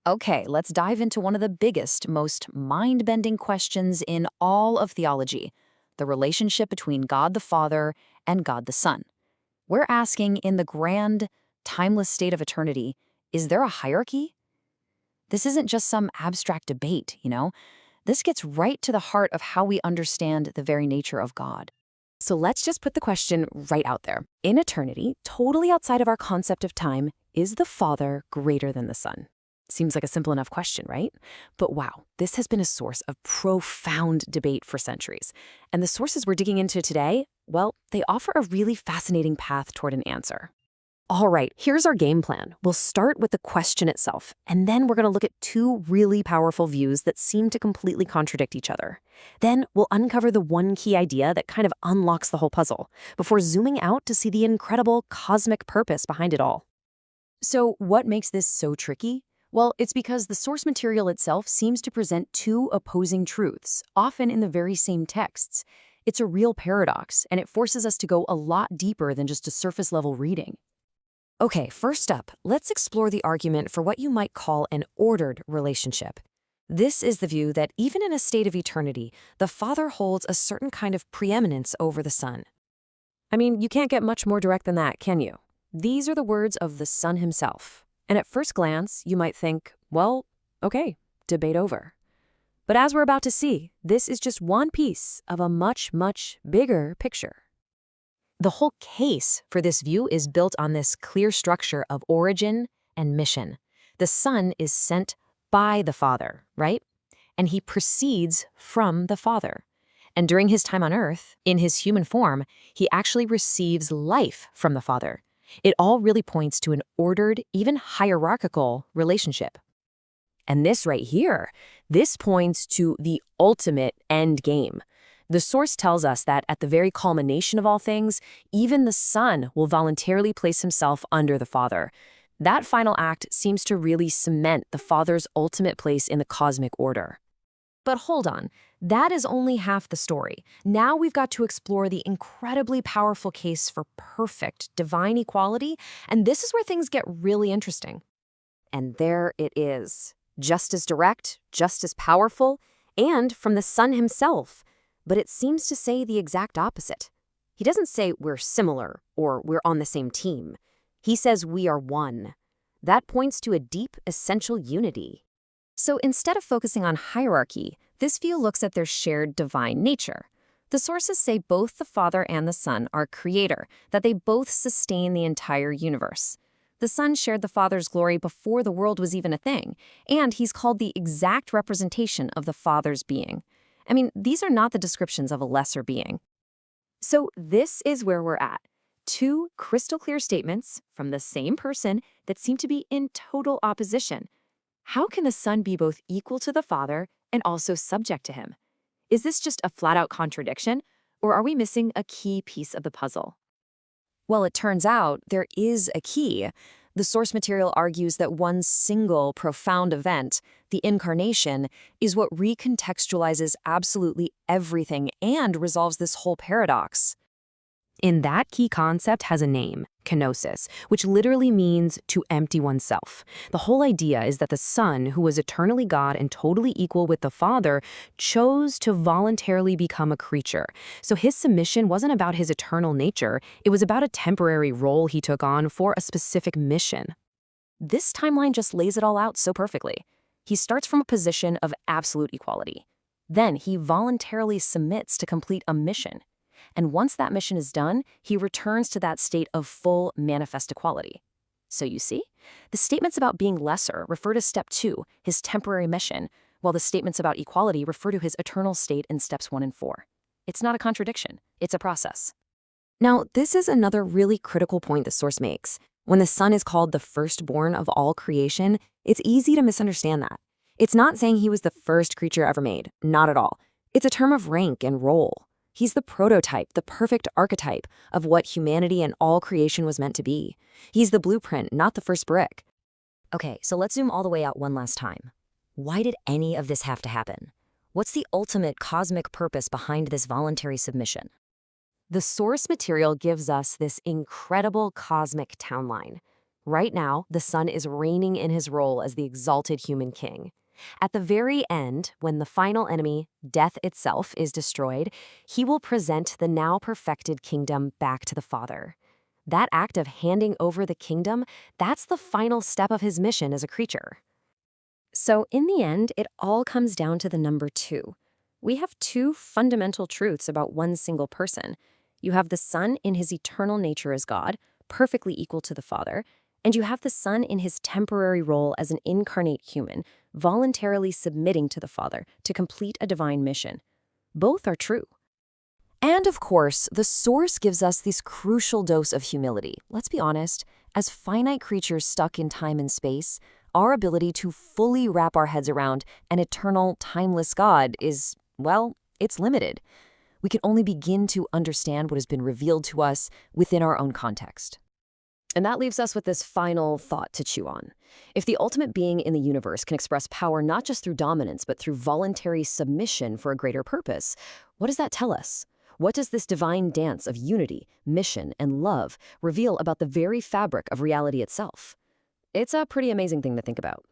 Okay, let's dive into one of the biggest, most mind-bending questions in all of theology, the relationship between God the Father and God the Son. We're asking, in the grand, timeless state of eternity, is there a hierarchy? This isn't just some abstract debate. This gets right to the heart of how we understand the very nature of God. So let's just put the question right out there. In eternity, totally outside of our concept of time, is the Father greater than the Son? Seems like a simple enough question, right? But wow, this has been a source of profound debate for centuries. And the sources we're digging into today, well, they offer a really fascinating path toward an answer. All right, here's our game plan. We'll start with the question itself, and then we're going to look at two really powerful views that seem to completely contradict each other. Then we'll uncover the one key idea that kind of unlocks the whole puzzle, before zooming out to see the incredible cosmic purpose behind it all. So what makes this so tricky? Well, it's because the source material itself seems to present two opposing truths, often in the very same texts. It's a real paradox, and it forces us to go a lot deeper than just a surface-level reading. Okay, first up, let's explore the argument for what you might call an ordered relationship. This is the view that even in a state of eternity, the Father holds a certain kind of preeminence over the Son. I mean, you can't get much more direct than that, can you? These are the words of the Son himself. And at first glance, you might think, well, okay, debate over. But as we're about to see, this is just one piece of a much, much bigger picture. The whole case for this view is built on this clear structure of origin and mission. The Son is sent by the Father, right? And he proceeds from the Father. And during his time on earth, in his human form, he actually receives life from the Father. It all really points to an ordered, even hierarchical relationship. And this right here, this points to the ultimate end game. The source tells us that at the very culmination of all things, even the Son will voluntarily place himself under the Father. That final act seems to really cement the Father's ultimate place in the cosmic order. But hold on, that is only half the story. Now we've got to explore the incredibly powerful case for perfect divine equality, and this is where things get really interesting. And there it is, just as direct, just as powerful, and from the Son himself. But it seems to say the exact opposite. He doesn't say we're similar or we're on the same team. He says we are one. That points to a deep, essential unity. So instead of focusing on hierarchy, this view looks at their shared divine nature. The sources say both the Father and the Son are creator, that they both sustain the entire universe. The Son shared the Father's glory before the world was even a thing, and he's called the exact representation of the Father's being. I mean, these are not the descriptions of a lesser being. So this is where we're at. Two crystal clear statements from the same person that seem to be in total opposition. How can the Son be both equal to the Father and also subject to him? Is this just a flat-out contradiction, or are we missing a key piece of the puzzle? Well, it turns out there is a key. The source material argues that one single profound event, the incarnation, is what recontextualizes absolutely everything and resolves this whole paradox. In that key concept has a name, kenosis, which literally means to empty oneself. The whole idea is that the Son, who was eternally God and totally equal with the Father, chose to voluntarily become a creature. So his submission wasn't about his eternal nature, it was about a temporary role he took on for a specific mission. This timeline just lays it all out so perfectly. He starts from a position of absolute equality. Then he voluntarily submits to complete a mission. And once that mission is done, he returns to that state of full manifest equality. So you see, the statements about being lesser refer to step 2, his temporary mission, while the statements about equality refer to his eternal state in steps 1 and 4. It's not a contradiction, it's a process. Now, this is another really critical point the source makes. When the Son is called the firstborn of all creation, it's easy to misunderstand that. It's not saying he was the first creature ever made, not at all. It's a term of rank and role. He's the prototype, the perfect archetype of what humanity and all creation was meant to be. He's the blueprint, not the first brick. Okay, so let's zoom all the way out one last time. Why did any of this have to happen? What's the ultimate cosmic purpose behind this voluntary submission? The source material gives us this incredible cosmic townline. Right now, the Son is reigning in his role as the exalted human king. At the very end, when the final enemy, death itself, is destroyed, he will present the now perfected kingdom back to the Father. That act of handing over the kingdom, that's the final step of his mission as a creature. So in the end, it all comes down to the number 2. We have 2 fundamental truths about one single person. You have the Son in his eternal nature as God, perfectly equal to the Father, and you have the Son in his temporary role as an incarnate human, voluntarily submitting to the Father to complete a divine mission. Both are true. And of course, the source gives us this crucial dose of humility. Let's be honest, as finite creatures stuck in time and space, our ability to fully wrap our heads around an eternal, timeless God is, well, it's limited. We can only begin to understand what has been revealed to us within our own context. And that leaves us with this final thought to chew on. If the ultimate being in the universe can express power not just through dominance, but through voluntary submission for a greater purpose, what does that tell us? What does this divine dance of unity, mission, and love reveal about the very fabric of reality itself? It's a pretty amazing thing to think about.